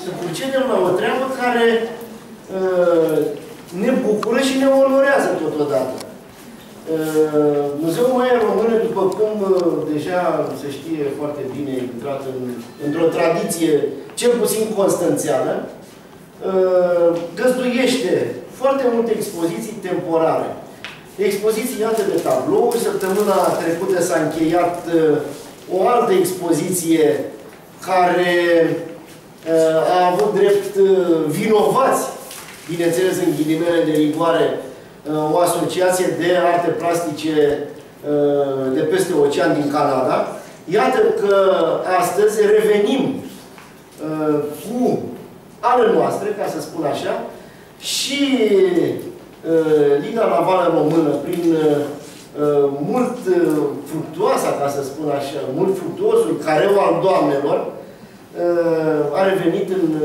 Să procedem la o treabă care ne bucură și ne onorează totodată. Muzeul Maiei Române, după cum deja se știe foarte bine, a intrat într-o tradiție, cel puțin constanțeană, găzduiește foarte multe expoziții temporare. Expoziții, iată, de tablouri. Săptămâna trecută s-a încheiat o altă expoziție care a avut drept vinovați, bineînțeles în ghilimele de rigoare, o asociație de arte plastice de peste ocean din Canada. Iată că astăzi revenim cu ale noastre, ca să spun așa, și Liga Navală Română, prin mult fructuoasa, ca să spun așa, mult fructuosul careu al doamnelor, a revenit în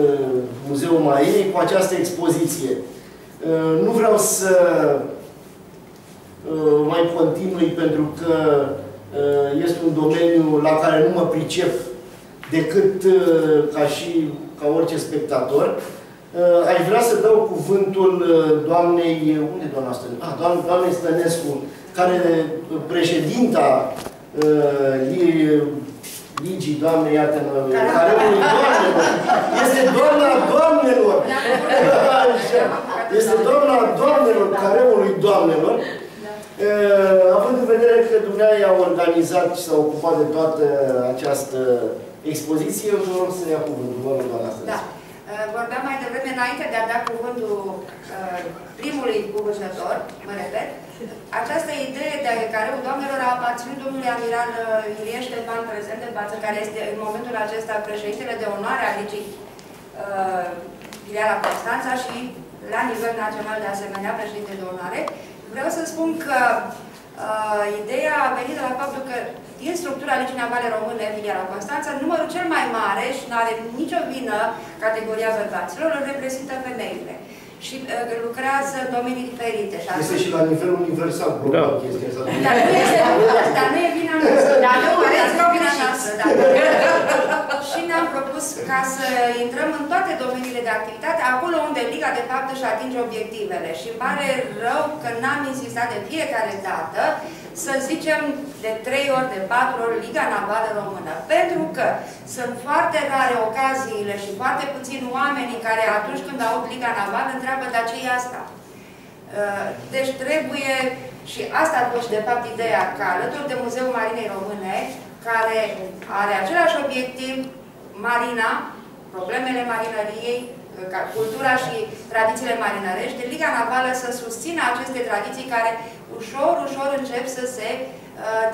Muzeul Maiei cu această expoziție. Nu vreau să mai continui, pentru că este un domeniu la care nu mă pricep decât ca orice spectator. Aș vrea să dau cuvântul doamnei... Unde doamna Stănescu? Doamnei Stănescu, care președinta Ligii, Doamne, iată-mă, Careului Doamnelor. Este doamna Doamnelor. Este doamna Doamnelor, Careului Doamnelor. Având în vedere că dumneavoastră a organizat și s-a ocupat de toată această expoziție, vă rog să ia cuvântul. Vă rog, doamna Stănescu. Da. Vorbeam mai devreme, înainte de a da cuvântul primului cuvântător, mă repet, această idee de Careul Doamnelor a aparținut domnului amiral Ilie Ștefan, prezent în față, care este în momentul acesta președintele de onoare a Ligii Filiala Constanța și la nivel național de asemenea președinte de onoare. Vreau să spun că ideea a venit de la faptul că din structura Ligii Navale Române, Filiala Constanța, numărul cel mai mare, și nu are nicio vină categoria bărbaților, îl reprezintă femeile. Și lucrează în domenii diferite. Este și la nivel universal, probabil, chestia asta. Dar nu e vina noastră. Dar nu e vina noastră. Și ne-am propus ca să intrăm în toate domeniile de activitate, acolo unde Liga, de fapt, își atinge obiectivele. Și îmi pare rău că n-am insistat de fiecare dată să zicem de 3 ori, de 4 ori Liga Navală Română. Pentru că sunt foarte rare ocaziile și foarte puțini oamenii care atunci când aud Liga Navală întreabă, dar ce e asta? Deci trebuie, și asta a fost de fapt ideea, că alături de Muzeul Marinei Române, care are același obiectiv, marina, problemele marinăriei, cultura și tradițiile marinărești, Liga Navală să susțină aceste tradiții care ușor, ușor încep să se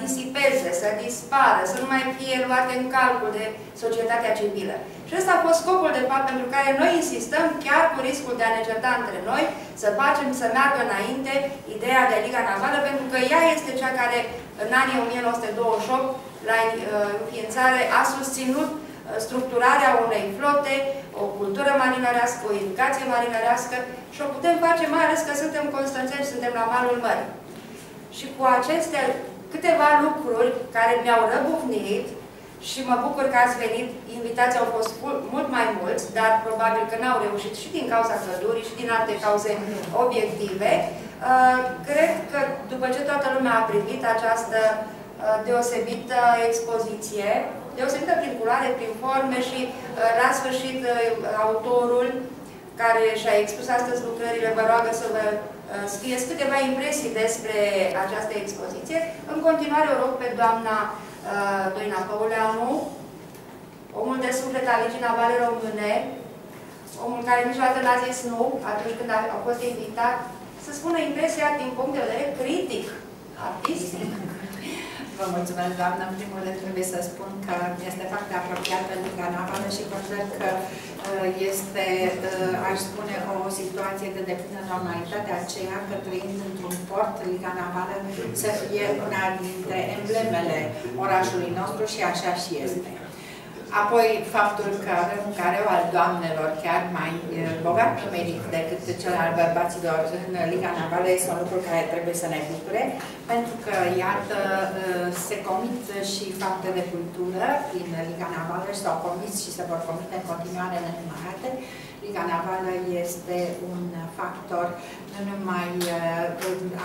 disipeze, să dispară, să nu mai fie luate în calcul de societatea civilă. Și ăsta a fost scopul, de fapt, pentru care noi insistăm, chiar cu riscul de a ne certa între noi, să facem să meargă înainte ideea de Liga Navală, pentru că ea este cea care, în anii 1928, la înființare, a susținut structurarea unei flote, o cultură marinărească, o educație marinărească și o putem face mai ales că suntem constanțeni, suntem la malul mării. Și cu aceste câteva lucruri care mi-au răbufnit și mă bucur că ați venit, invitații au fost mult mai mulți, dar probabil că n-au reușit și din cauza căldurii și din alte cauze obiective. Cred că după ce toată lumea a privit această deosebită expoziție, deosebită prin culoare, prin forme și la sfârșit autorul care și-a expus astăzi lucrările vă roagă să vă scrieți câteva impresii despre această expoziție. În continuare o rog pe doamna Doina Păuleanu, omul de suflet al Ligii Navale Române, omul care niciodată n-a zis nu atunci când a fost invitat, să spună impresia din punct de vedere critic, artistic. Vă mulțumesc, doamnă. În primul rând trebuie să spun că este foarte apropiată Liga Navală și consider că este, aș spune, o situație de deplină normalitate aceea că trăind într-un port, Liga Navală să fie una dintre emblemele orașului nostru și așa și este. Apoi, faptul că avem un careu al doamnelor chiar mai bogat numeric decât cel al bărbaților în Liga Navală este un lucru care trebuie să ne bucure, pentru că, iată, se comit și fapte de cultură prin Liga Navală și s-au comis și se vor comite în continuare nenumărate. Liga Navală este un factor nu numai,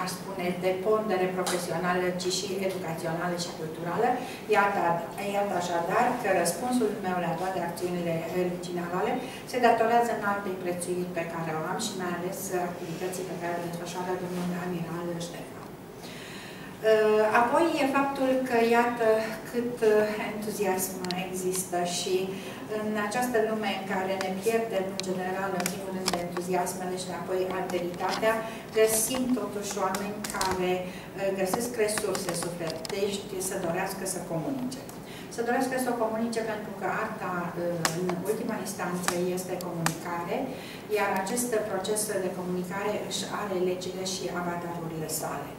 aș spune, de pondere profesională, ci și educațională și culturală. Iată așadar că răspunsul meu la toate acțiunile Ligii Navale se datorează în altei prețuiri pe care o am și mai ales activității pe care le desfășoară domnul amiral Ștefan. Apoi e faptul că, iată, cât entuziasm există și în această lume în care ne pierdem, în general, în primul rând, de entuziasmele și apoi alteritatea, găsim totuși oameni care găsesc resurse sufletești să dorească să comunice. Să dorească să o comunice pentru că arta, în ultima instanță, este comunicare, iar acest proces de comunicare își are legile și avatarurile sale.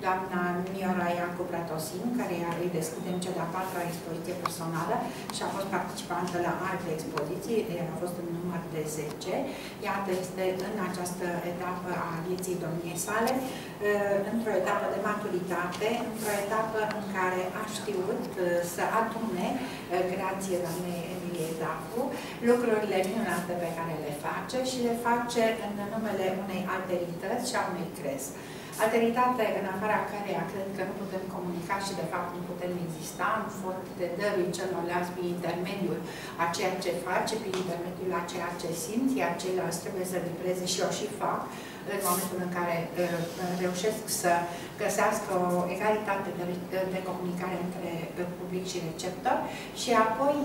Doamna Miora Iancu Bratosin, care îi deschidem cea de-a 4-a expoziție personală și a fost participantă la alte expoziții, a fost în număr de 10. Iată, este în această etapă a vieții domniei sale, într-o etapă de maturitate, într-o etapă în care a știut să adune, grație doamnei Emilie Dafu, lucrurile minunate pe care le face și le face în numele unei alterități și a unui crez. Alteritate în afara căreia cred că nu putem comunica și de fapt nu putem exista în fond de dărui celorlalți prin intermediul a ceea ce face, prin intermediul a ceea ce simt, iar ceilalți trebuie să livreze și eu și fac în momentul în care reușesc să găsească o egalitate de comunicare între public și receptor și apoi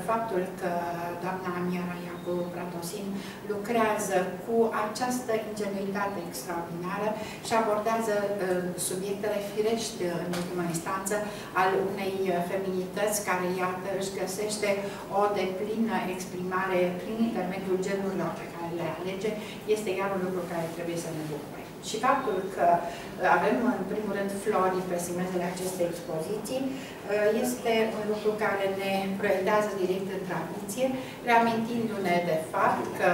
faptul că doamna Miara Iancu Bratosin lucrează cu această ingenuitate extraordinară și abordează subiectele firești în ultima instanță al unei feminități care, iată, își găsește o deplină exprimare prin intermediul genurilor pe care le alege, este iar un lucru care trebuie să ne bucure. Și faptul că avem, în primul rând, flori pe simezele acestei expoziții este un lucru care ne proiectează direct în tradiție, reamintindu-ne de fapt că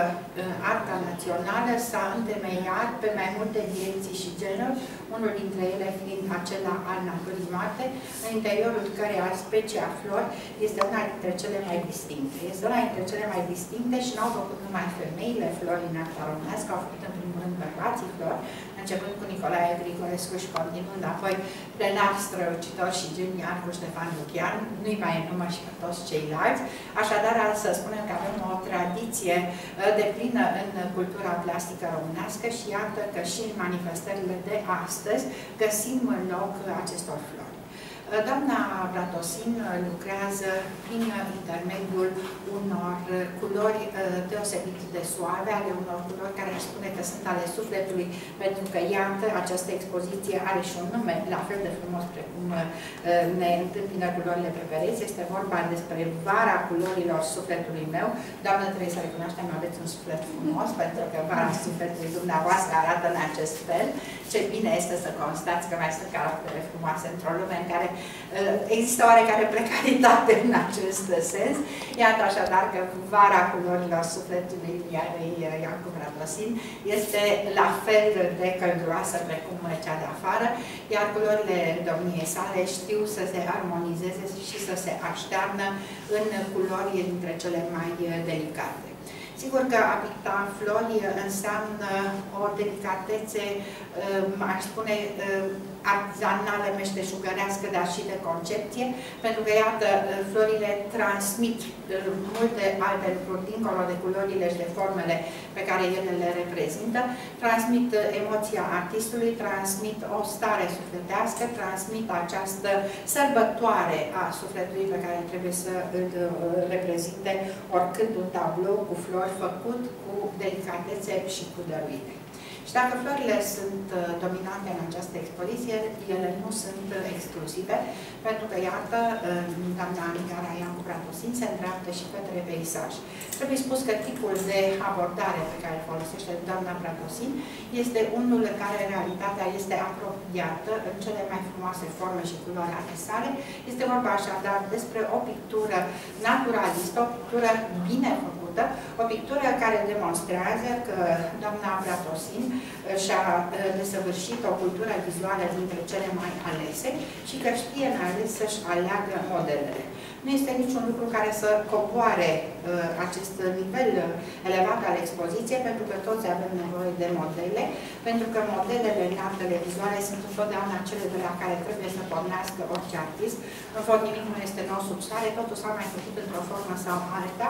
arta națională s-a întemeiat pe mai multe direcții și genuri, unul dintre ele fiind acela al naturii moarte, în interiorul căreia specia flori este una dintre cele mai distincte. Este una dintre cele mai distincte și n-au făcut numai femeile flori în arta românească, au făcut în primul rând bărbații flori, începând cu Nicolae Grigorescu și continuând apoi Plenar Strălucitor și genial cu Ștefan Lucian, nu-i mai număr și pe toți ceilalți. Așadar, să spunem că avem o tradiție deplină în cultura plastică românească și iată că și în manifestările de astăzi găsim în loc acestor flori. Doamna Bratosin lucrează prin intermediul unor culori deosebit de suave, ale unor culori care aș spune că sunt ale sufletului, pentru că, iată, această expoziție are și un nume la fel de frumos precum ne întâmpină culorile pe pereți. Este vorba despre vara culorilor sufletului meu. Doamnă, trebuie să recunoaștem, aveți un suflet frumos, pentru că vara sufletului dumneavoastră arată în acest fel. Ce bine este să constați că mai sunt caractere frumoase într-o lume în care există oarecare precaritate în acest sens. Iată așadar că vara culorilor sufletului Iancu Bratosin este la fel de călduroasă precum cea de afară, iar culorile domniei sale știu să se armonizeze și să se aștearnă în culori dintre cele mai delicate. Sigur că a picta flori înseamnă o delicatețe, aș spune, artizanală, meșteșugărească, dar și de concepție, pentru că, iată, florile transmit multe alte lucruri, dincolo de culorile și de formele pe care ele le reprezintă, transmit emoția artistului, transmit o stare sufletească, transmit această sărbătoare a sufletului pe care trebuie să îl reprezinte oricând un tablou cu flori făcut cu delicatețe și cu dăruire. Și dacă florile sunt dominante în această expoziție, ele nu sunt exclusive, pentru că, iată, doamna Nigara Iancu Bratosin se îndreaptă și către peisaj. Trebuie spus că tipul de abordare pe care îl folosește doamna Bratosin este unul în care realitatea este apropiată în cele mai frumoase forme și culori ale sale. Este vorba așadar despre o pictură naturalistă, o pictură bine făcută, o pictură care demonstrează că doamna Bratosin și-a desăvârșit o cultură vizuală dintre cele mai alese și că știe mai ales să-și aleagă modelele. Nu este niciun lucru care să coboare acest nivel elevat al expoziției, pentru că toți avem nevoie de modele, pentru că modelele în artele vizuale sunt întotdeauna cele de la care trebuie să pornească orice artist. În fond, nimic nu este nou sub soare, totul s-a mai făcut într-o formă sau alta.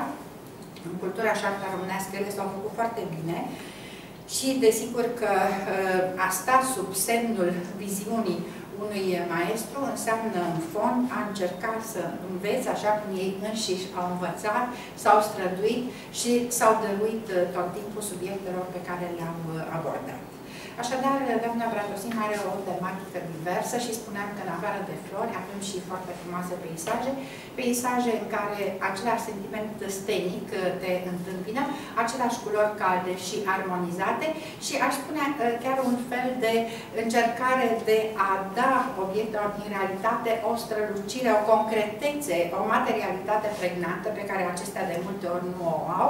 În cultura și arta românească ele s-au făcut foarte bine și desigur că a sta sub semnul viziunii unui maestru înseamnă în fond a încerca să înveți așa cum ei înșiși au învățat, s-au străduit și s-au dăruit tot timpul subiectelor pe care le-au abordat. Așadar, doamna Bratosin are o tematică diversă și spuneam că în afară de flori avem și foarte frumoase peisaje în care același sentiment stenic te întâmpină, aceleași culori calde și armonizate și aș spune chiar un fel de încercare de a da obiectelor din realitate o strălucire, o concretețe, o materialitate pregnantă pe care acestea de multe ori nu o au.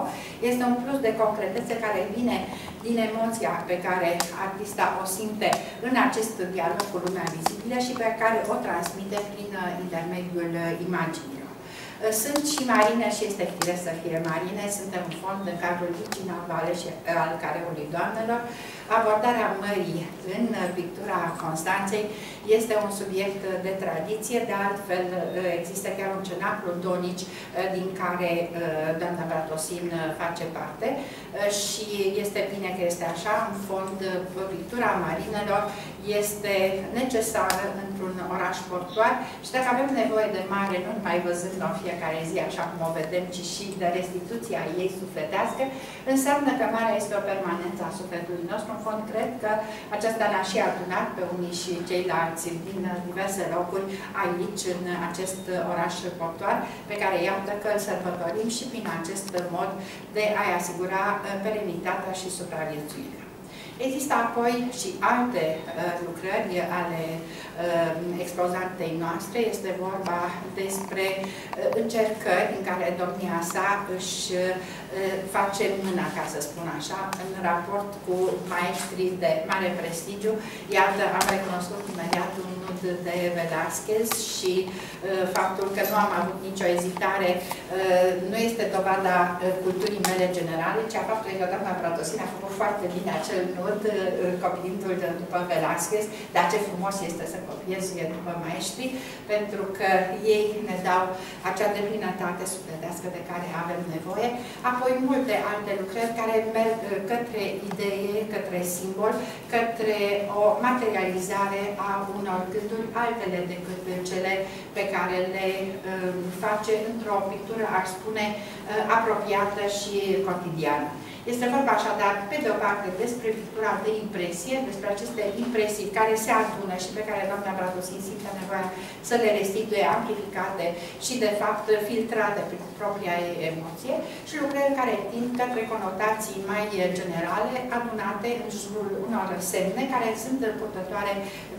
Este un plus de concretețe care vine din emoția pe care artista o simte în acest dialog cu lumea vizibilă și pe care o transmite prin intermediul imaginilor. Sunt și marine și este firesc să fie marine. Suntem în fond în cadrul Vicii Navale și al Careului Doamnelor. Abordarea mării în pictura Constanței este un subiect de tradiție, de altfel există chiar un cenaclu donici din care doamna Bratosin face parte și este bine că este așa. În fond, pictura marinelor este necesară într-un oraș portuar și dacă avem nevoie de mare, nu numai văzând-o în fiecare zi așa cum o vedem, ci și de restituția ei sufletească, înseamnă că marea este o permanență a sufletului nostru. În fond, cred că aceasta ne-a și adunat pe unii și ceilalți din diverse locuri aici, în acest oraș portuar, pe care iată că îl sărbătorim și prin acest mod de a-i asigura perenitatea și supraviețuirea. Există apoi și alte lucrări ale expozantei noastre. Este vorba despre încercări în care domnia sa își face mâna, ca să spun așa, în raport cu maestrii de mare prestigiu. Iată, am recunoscut imediat un nud de Velázquez și faptul că nu am avut nicio ezitare nu este dovada culturii mele generale, ci a faptului că doamna Bratosin a făcut foarte bine acel nud, copiindu-l după Velázquez, dar ce frumos este să copiezi după maestri, pentru că ei ne dau acea deplinătate sufletească de care avem nevoie. Apoi multe alte lucrări care merg către idee, către simbol, către o materializare a unor gânduri altele decât cele pe care le face într-o pictură, aș spune, apropiată și cotidiană. Este vorba așadar, pe de o parte, despre pictura de impresie, despre aceste impresii care se adună și pe care doamna Bratosin simte nevoia să le restituie amplificate și, de fapt, filtrate prin propria ei emoție și lucrări care tind către conotații mai generale, adunate în jurul unor semne care sunt purtătoare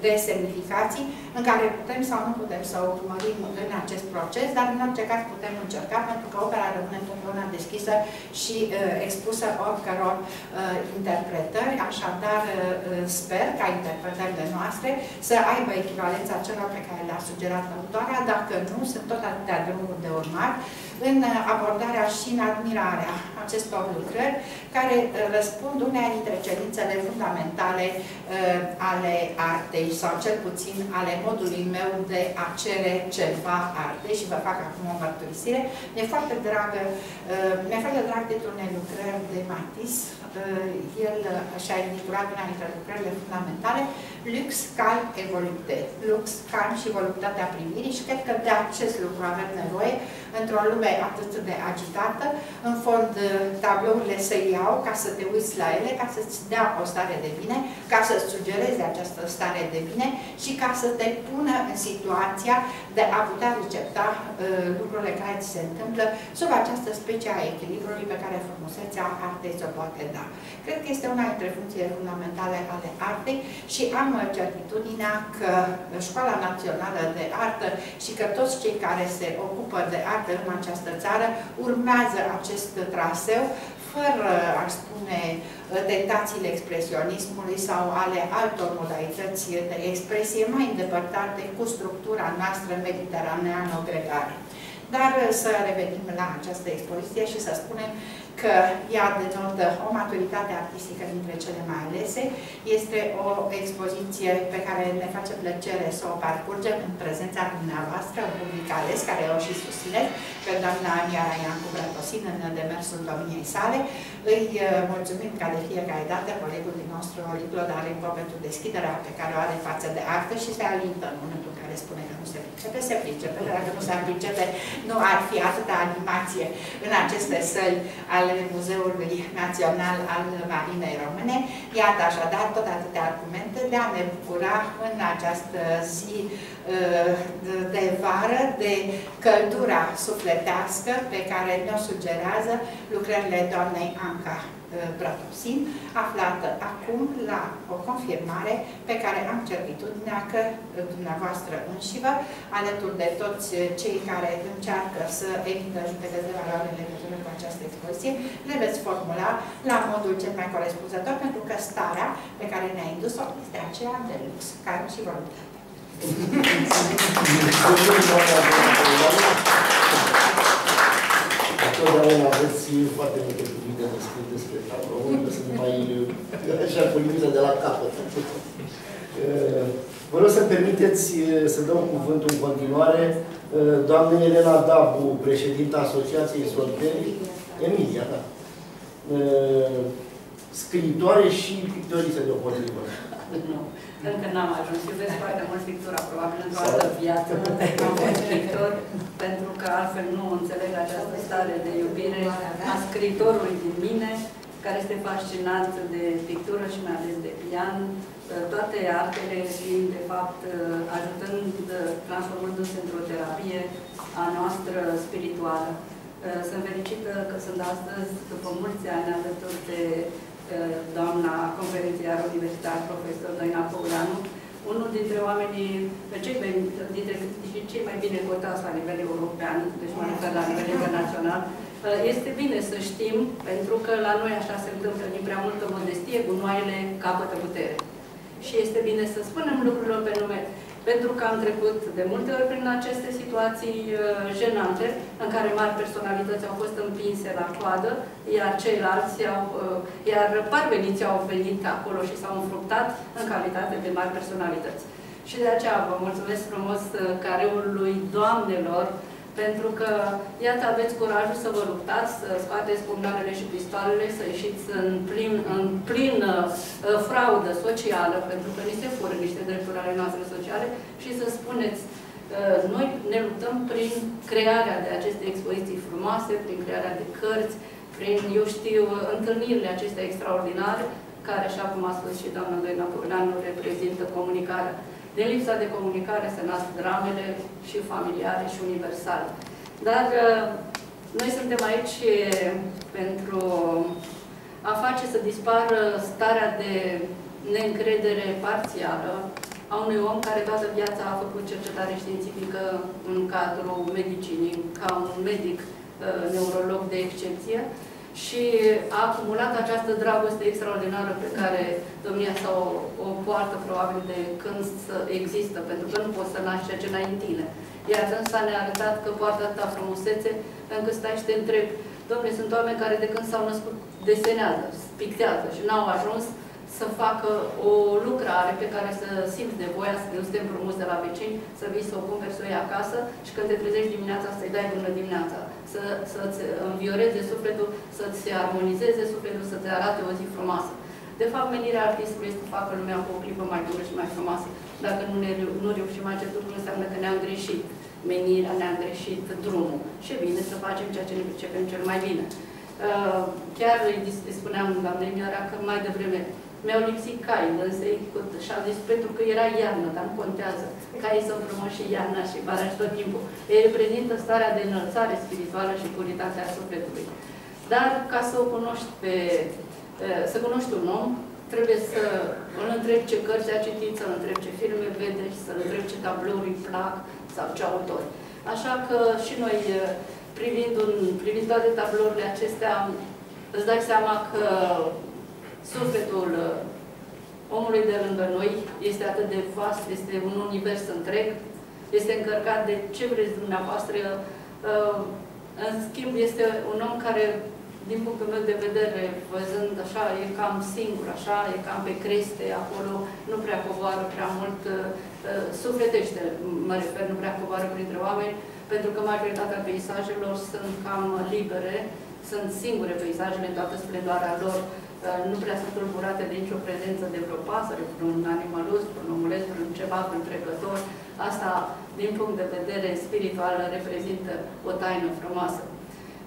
de semnificații, în care putem sau nu putem să urmărim în acest proces, dar în orice caz putem încerca, pentru că opera rămâne întotdeauna deschisă și expusă oricăror interpretări. Așadar, sper ca interpretările noastre să aibă echivalența celor pe care le-a sugerat autoarea. Dacă nu, sunt tot atâtea drumuri de urmat în abordarea și în admirarea acestor lucrări care răspund unei dintre cerințele fundamentale ale artei, sau cel puțin ale modului meu de a cere ceva artei, și vă fac acum o mărturisire. Mi-e foarte drag titlul unei lucrări de Matisse. El și-a intitulat una dintre lucrările fundamentale, Lux, calm et volupté. Lux, calm și voluptatea privirii, și cred că de acest lucru avem nevoie într-o lume atât de agitată. În fond, tablourile să iau ca să te uiți la ele, ca să-ți dea o stare de bine, ca să-ți sugereze această stare de bine și ca să te pună în situația de a putea recepta lucrurile care ți se întâmplă sub această specie a echilibrului pe care frumusețea artei ți-o poate da. Cred că este una dintre funcțiile fundamentale ale artei și am certitudinea că Școala Națională de Artă și că toți cei care se ocupă de artă în această țară urmează acest traseu fără, aș spune, tentațiile expresionismului sau ale altor modalități de expresie mai îndepărtate cu structura noastră mediteraneano-gregară. Dar să revenim la această expoziție și să spunem că ea denotă o maturitate artistică dintre cele mai alese. Este o expoziție pe care ne face plăcere să o parcurgem în prezența dumneavoastră, un public ales, care o și susține pe doamna Ania Raiancu Bratosin în demersul domniei sale. Îi mulțumim ca de fiecare dată colegului nostru, Oliclo Darenco, pentru deschiderea pe care o are față de artă și se alintă în momentul în care spune că nu se pricepe, se pricepe. Dacă nu se pricepe, nu ar fi atâta animație în aceste săli ale Muzeului Național al Marinei Române. Iată așadar tot atâtea argumente de a ne bucura în această zi de vară de căldura sufletească pe care ne-o sugerează lucrările doamnei Anca Bratosin, aflată acum la o confirmare pe care am certitudinea că dumneavoastră înșivă, alături de toți cei care încearcă să emită judecăți de valoare în legătură cu această expoziție, le veți formula la modul cel mai corespunzător, pentru că starea pe care ne-a indus-o este aceea de lux, care și voluntate. Totdeauna aveți foarte multe cuvinte de spus despre tablou, că sunt mai așa cu limită de la capăt. Vă rog să-mi permiteți să dau cuvântul în continuare doamnei Elena Dabu, președinta Asociației Solteri, Emilia, da. Scriitoare și pictoriță deopotrivă. Nu, încă n-am ajuns. Iubesc foarte mult pictura, probabil într-o altă viață. Am fost pictor, pentru că altfel nu înțeleg această stare de iubire a scriitorului din mine, care este fascinat de pictură și mai ales de pian, toate artele fiind, de fapt, ajutând, transformându-se într-o terapie a noastră spirituală. Sunt fericită că sunt astăzi, după mulți ani, alături de doamna conferențiar universitar, profesor Doina Păuleanu, unul dintre oamenii, dintre cei mai bine cotați la nivel european, deci mă refer la nivel internațional. Este bine să știm, pentru că la noi așa se întâmplă din prea multă modestie, gunoaiele capătă putere. Și este bine să spunem lucrurilor pe nume, pentru că am trecut de multe ori prin aceste situații jenante, în care mari personalități au fost împinse la coadă, iar ceilalți iar parveniții au venit acolo și s-au înfructat în calitate de mari personalități. Și de aceea vă mulțumesc frumos careului doamnelor, pentru că, iată, aveți curajul să vă luptați, să scoateți pumnalele și pistoalele, să ieșiți în plină fraudă socială, pentru că ni se fură niște drepturi ale noastre sociale, și să spuneți, noi ne luptăm prin crearea de aceste expoziții frumoase, prin crearea de cărți, prin, eu știu, întâlnirile acestea extraordinare, care, așa cum a spus și doamna Doina Păuleanu, reprezintă comunicarea. Din lipsa de comunicare se nasc dramele și familiare și universale. Dar noi suntem aici pentru a face să dispară starea de neîncredere parțială a unui om care toată viața a făcut cercetare științifică în cadrul medicinii, ca un medic neurolog de excepție, și a acumulat această dragoste extraordinară pe care domnia sa o poartă probabil de când există, pentru că nu poți să naști ceea ce n-ai în tine. Iar dânsa ne-a arătat că poartă atâta frumusețe, încât stai și te întrebi, dom'le, sunt oameni care de când s-au născut desenează, pictează și n-au ajuns să facă o lucrare pe care să simți nevoia, să nu te împrumuți de la vecini, să vii să o cumperi, să o iei acasă și când te trezești dimineața să-i dai bună dimineața, să-ți învioreze sufletul, să-ți armonizeze sufletul, să-ți arate o zi frumoasă. De fapt, menirea artistului este să facă lumea cu o clipă mai bună și mai frumoasă. Dacă nu reușim acest lucru, înseamnă că ne-am greșit menirea, ne-am greșit drumul. Și e bine să facem ceea ce ne pricepem cel mai bine. Chiar îi spuneam doamnei Mioara că mai devreme mi-au lipsit caii, însă și a zis pentru că era iarnă, dar nu contează. Caii sunt frumoși și iarna și vara și tot timpul. Ei reprezintă starea de înălțare spirituală și puritatea sufletului. Dar ca să o cunoști să cunoști un om, trebuie să îl întrebi ce cărți a citit, să-l întrebi ce filme vede și să-l întrebi ce tablouri îi plac sau ce autori. Așa că și noi, privind toate tablourile acestea, îți dai seama că sufletul omului de lângă noi este atât de vast, este un univers întreg, este încărcat de ce vreți dumneavoastră. În schimb, este un om care, din punctul meu de vedere, văzând așa, e cam singur, așa, e cam pe creste, acolo nu prea coboară prea mult, sufletește, mă refer, nu prea coboară printre oameni, pentru că majoritatea peisajelor sunt cam libere, sunt singure peisajele în toată splendoarea lor, nu prea sunt tulburate de nicio prezență de vreo pasăre, vreun animalus, vreun omuleț, vreun ceva, vreun trecător. Asta, din punct de vedere spiritual, reprezintă o taină frumoasă.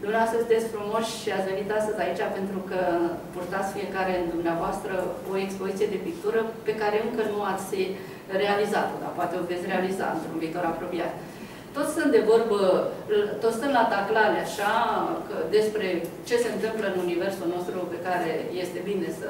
Dumneavoastră sunteți frumoși și ați venit astăzi aici pentru că purtați fiecare în dumneavoastră o expoziție de pictură pe care încă nu ați realizat-o, dar poate o veți realiza într-un viitor apropiat. Toți sunt de vorbă, toți stăm la taclale așa, despre ce se întâmplă în universul nostru pe care este bine să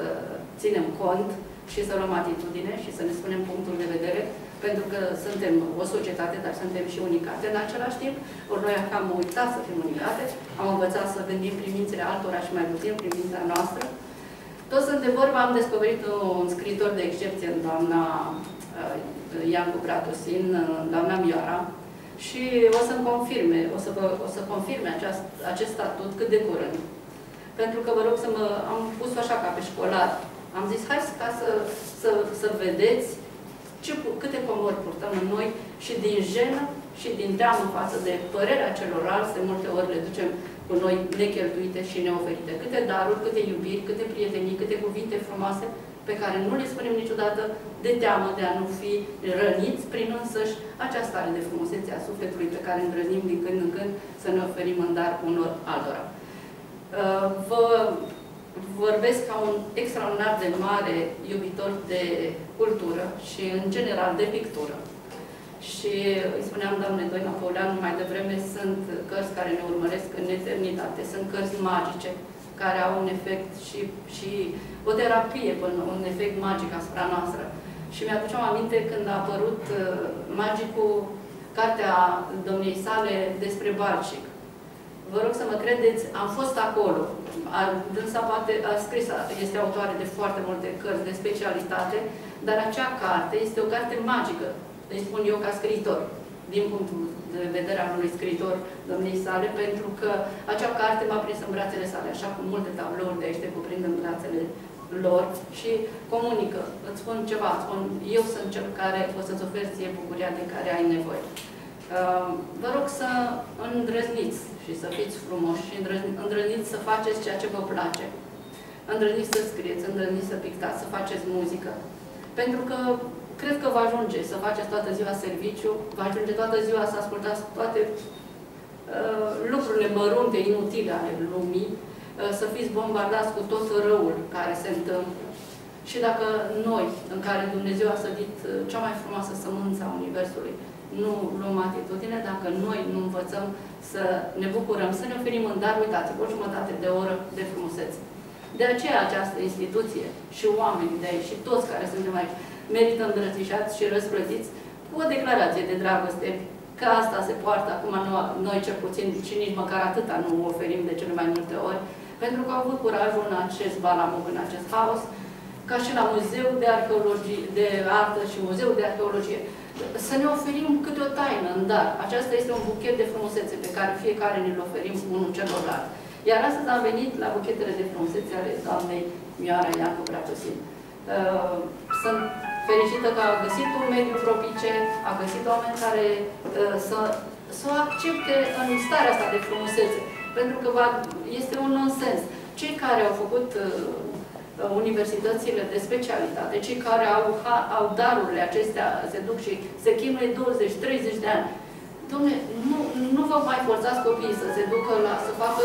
ținem cont și să luăm atitudine și să ne spunem punctul de vedere, pentru că suntem o societate, dar suntem și unicate în același timp. Ori noi am uitat să fim unicate, am învățat să gândim privințele altora și mai puțin privința noastră. Toți sunt de vorbă, am descoperit un scriitor de excepție în doamna Iancu Bratusin, doamna Mioara, și o să-mi confirme, o să confirme acest statut cât de curând. Pentru că vă rog am pus-o așa ca pe școlar. Am zis, hai să vedeți câte comori purtăm în noi și din jenă și din teamă față de părerea celorlalți, de multe ori le ducem cu noi necheltuite și neoferite. Câte daruri, câte iubiri, câte prietenii, câte cuvinte frumoase pe care nu le spunem niciodată de teamă de a nu fi răniți prin însăși această stare de frumusețe a sufletului pe care îndrăznim din când în când să ne oferim în dar unor altora. Vă vorbesc ca un extraordinar de mare iubitor de cultură și în general de pictură. Și îi spuneam doamnei Doina Păuleanu mai devreme, sunt cărți care ne urmăresc în eternitate, sunt cărți magice care au un efect și o terapie, un efect magic asupra noastră. Și mi-aduceam aminte când a apărut magicul, cartea domniei sale despre Balcic. Vă rog să mă credeți, am fost acolo. Dânsa poate a scris, este autoare de foarte multe cărți de specialitate, dar acea carte este o carte magică, îi spun eu ca scriitor, din punctul de vedere al unui scriitor domniei sale, pentru că acea carte m-a prins în brațele sale, așa cum multe tablouri de aici te cuprind în brațele lor și comunică. Îți spun ceva, îți spun, eu sunt cel care o să-ți oferi ție bucuria de care ai nevoie. Vă rog să îndrăzniți și să fiți frumoși și îndrăzniți să faceți ceea ce vă place. Îndrăzniți să scrieți, îndrăzniți să pictați, să faceți muzică. Pentru că cred că va ajunge să faceți toată ziua serviciu, va ajunge toată ziua să ascultați toate lucrurile mărunte, inutile ale lumii, să fiți bombardați cu tot răul care se întâmplă. Și dacă noi, în care Dumnezeu a sădit cea mai frumoasă sămânță a Universului, nu luăm atitudine, dacă noi nu învățăm să ne bucurăm, să ne oferim în dar, uitați-vă, o jumătate de oră de frumusețe. De aceea această instituție și oamenii de aici și toți care suntem aici merită îndrățișați și răsplătiți cu o declarație de dragoste, că asta se poartă acum noi cel puțin și nici măcar atâta nu o oferim de cele mai multe ori, pentru că au avut curajul în acest balamuc, în acest haos, ca și la Muzeu de Arheologie, de Artă și Muzeu de Arheologie, să ne oferim câte o taină în dar. Aceasta este un buchet de frumusețe pe care fiecare ne-l oferim unul celorlalți. Iar astăzi am venit la buchetele de frumusețe ale doamnei Mioara Iancu Bratusin. Sunt fericită că a găsit un mediu propice, a găsit oameni care să o accepte în starea asta de frumusețe. Pentru că este un nonsens. Cei care au făcut universitățile de specialitate, cei care au darurile acestea, se duc și se chinuie 20-30 de ani. Dom'le, nu vă mai forțați copiii să se ducă să facă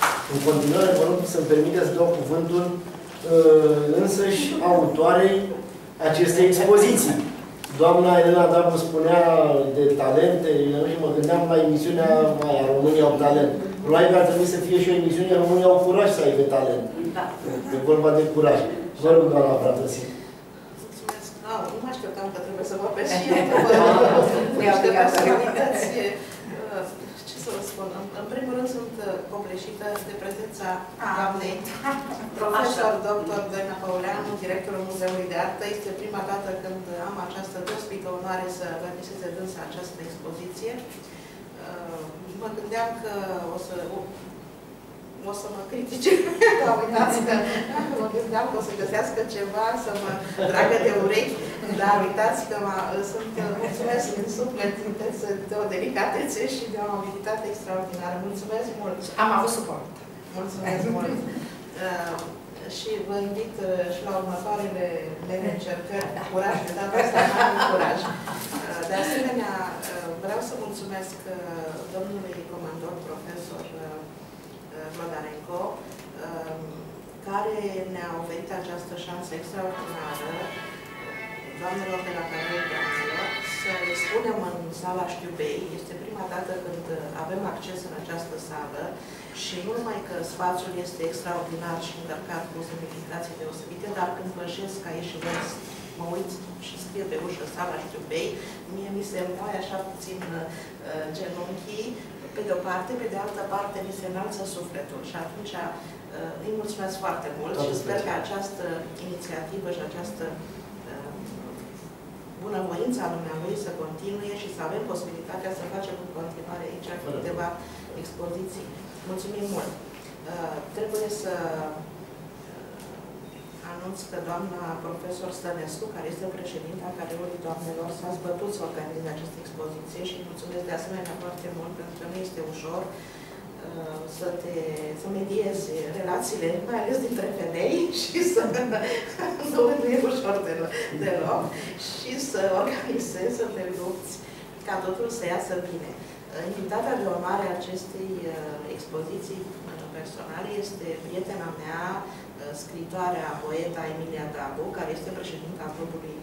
Mulțumesc! În continuare, vă rog să-mi permite să dau cuvântul însăși autoarei acestei expoziții. Doamna Elena Dabu spunea de talente, și mă gândeam la emisiunea aia, România au talent. Probabil că ar trebui să fie și o emisiune România au curaj să aibă talent. Da. E vorba de curaj. Vă rog, doamna Pratăsie. Mulțumesc. Nu mă așteptam că trebuie să vă pe și ce să vă spun? În primul rând sunt copleșită de prezența doamnei profesor dr. Doina Păuleanu, directorul Muzeului de Artă. Este prima dată când am această deosebită onoare să organizeze dânsa această expoziție. Mă gândeam că o să mă critice, dar uitați că mă gândeam că o să găsească ceva să mă tragă de urechi, dar uitați că mulțumesc din suflet de o delicatețe și de o abilitate extraordinară. Mulțumesc mult! Am avut suport. Mulțumesc mult! Și vă invit și la următoarele mele încercări. Curaj, de data asta am curaj. De asemenea, vreau să mulțumesc domnului comandor, profesor Vlodarenko, care ne-a oferit această șansă extraordinară, doamnelor de la Carol Doamnelor, să le spunem în sala Știubei. Este prima dată când avem acces în această sală și nu numai că spațiul este extraordinar și încărcat cu semnificații deosebite, dar când pășesc aici și văd, mă uit și scrie pe ușă sala Știubei, mie mi se moaie așa puțin genunchii, pe de o parte, pe de altă parte mi se înalță sufletul și atunci îi mulțumesc foarte mult și sper că această inițiativă și această bunăvoință a dumneavoastră să continue și să avem posibilitatea să facem în continuare aici câteva expoziții. Mulțumim mult! Trebuie să anunț că doamna profesor Stănescu, care este președinta Careului Doamnelor, s-a zbătut să organize această expoziție și mulțumesc de asemenea foarte mult, pentru că nu este ușor să mediezi relațiile, mai ales dintre femei, și să nu e ușor deloc, și să organizezi, să te lupți ca totul să iasă bine. Invitata de onoare a acestei expoziții personale este prietena mea, scritoarea, poeta Emilia Dabu, care este președinta clubului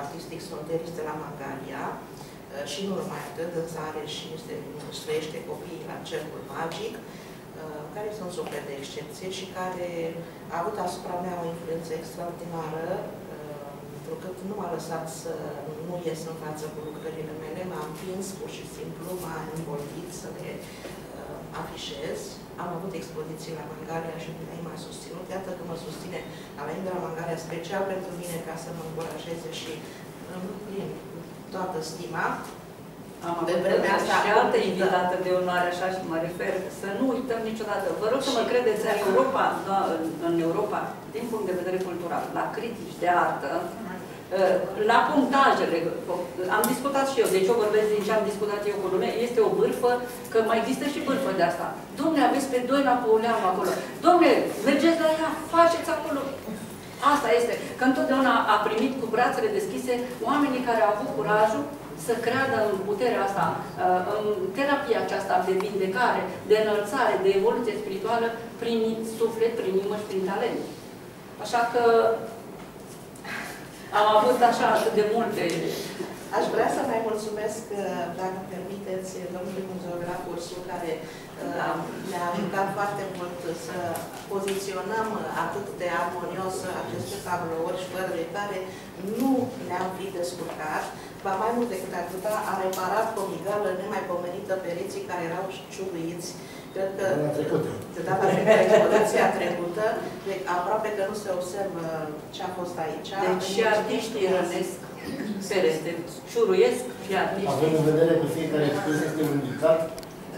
artistic Solteris de la Mangalia. Și nu numai atât, însă are și își trăiește copiii la Cercul Magic, care sunt suflet de excepție și care a avut asupra mea o influență extraordinară, pentru că nu m-a lăsat să nu ies în față cu lucrările mele, m-a împins pur și simplu, m-a învoltit să le afișez. Am avut expoziții la Mangalia și ei m-a susținut. Iată că mă susține, am venit de la Mangalia special pentru mine ca să mă încurajeze și plin toată stima. Am avut vremea asta și altă invitată de onoare, așa și mă refer, să nu uităm niciodată. Vă rog să mă credeți, în Europa, din punct de vedere cultural, la critici de artă, la punctajele, am discutat și eu, deci eu vorbesc din ce am discutat eu cu lumea, este o bârfă, că mai există și bârfă de asta. Dom'le, aveți pe Doina Păuleanu acolo. Dom'le, mergeți la ea, faceți acolo. Asta este, că întotdeauna a primit cu brațele deschise oamenii care au avut curajul să creadă în puterea asta, în terapia aceasta de vindecare, de înălțare, de evoluție spirituală, prin suflet, prin inimă și prin talent. Așa că am avut așa atât de multe. Aș vrea să mai mulțumesc, dacă îmi permiteți, domnului muzeograf Ursu, care ne-a ajutat foarte mult să poziționăm atât de armonios aceste tablouri și fără de care nu ne-am fi descurcat. Va mai mult decât atâta, a reparat cu o migală nemaipomenită pereții care erau ciuruiți. Cred că de data trecută, expoziția trecută, aproape că nu se observă ce a fost aici. Deci și artiștii rănesc perete, ciuruiesc și artiștii. Avem în vedere că fiecare expoziție este indicat,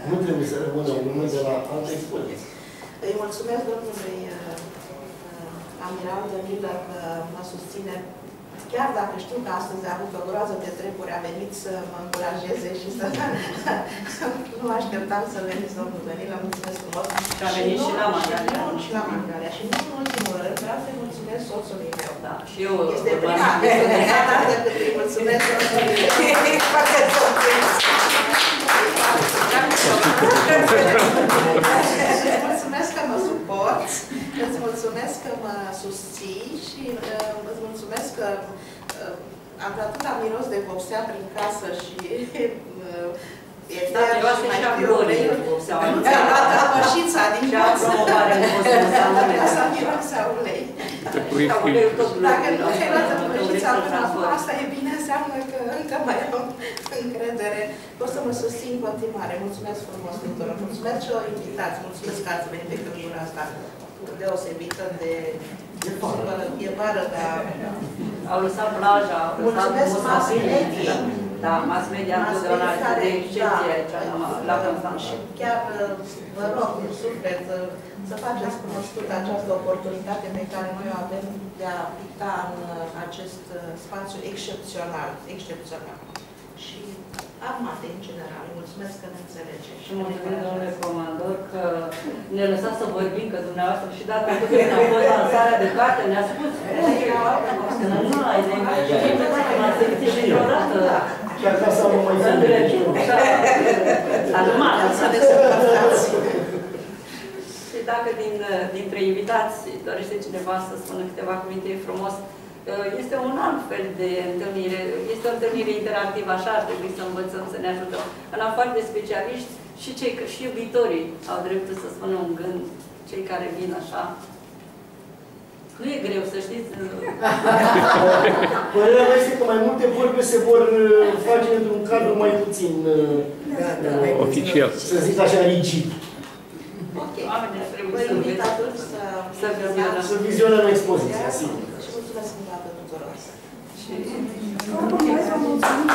nu trebuie să rămână urmă de la alte expoziții. Îi mulțumesc domnului Amiral Danilă că mă susține. Chiar dacă știu că astăzi a avut o groază de treburi, a venit să mă încurajeze și să... Nu așteptam să veniți, domnul Danilă, mulțumesc frumos. Și a venit și la Mangalia. Și la Mangalia. Și nu în ultimul rând, vreau să-i mulțumesc soțului meu. Da, și eu... Este prima dată când îi mulțumesc soțului meu. Și mulțumesc mulțumesc că mă susții și îți mulțumesc că am atâta miros de vopsea prin casă și Da, miroase și a glorie vopsea. Nu ți-am luat pășița din casă. Promovare în Asta miroase a ulei. Dacă nu ți-ai luat pășița până acum, asta e bine, înseamnă că încă mai am încredere. Poți să mă susțin în continuare. Mulțumesc frumos tuturor. Mulțumesc și o invitați. Mulțumesc că ați venit pe căldura asta deosebită de... E vară, dar... Au lăsat plaja, au lăsat musafiri. Da, mass media întotdeauna este de excepție aici, la Constanța. Și chiar vă rog din suflet să faceți cunoscută această oportunitate pe care noi o avem de a picta în acest spațiu excepțional. Și armate, în general. Mulțumesc că ne înțelegeți. Și mulțumesc, domnule comandor, că ne lăsați să vorbim, că dumneavoastră și data când am fost lansarea de carte, ne-a spus că nu ai de m-a simțit niciodată. Chiar ca să mă mai fie. Să ne și dacă dintre invitați dorește cineva să spună câteva cuvinte frumos, este un alt fel de întâlnire, este o întâlnire interactivă, așa ar trebui să învățăm, să ne ajutăm. În afară de specialiști, și iubitorii au dreptul să spună un gând, cei care vin așa. Nu e greu, să știți. Părerea mea este că mai multe vorbe se vor face într-un cadru mai puțin oficial. Să zic așa, rigid. Ok. Oamenii trebuie să vizionăm expoziția, sigur. Și mulțumesc încă o dată tuturor. Oricum, vreau să vă mulțumim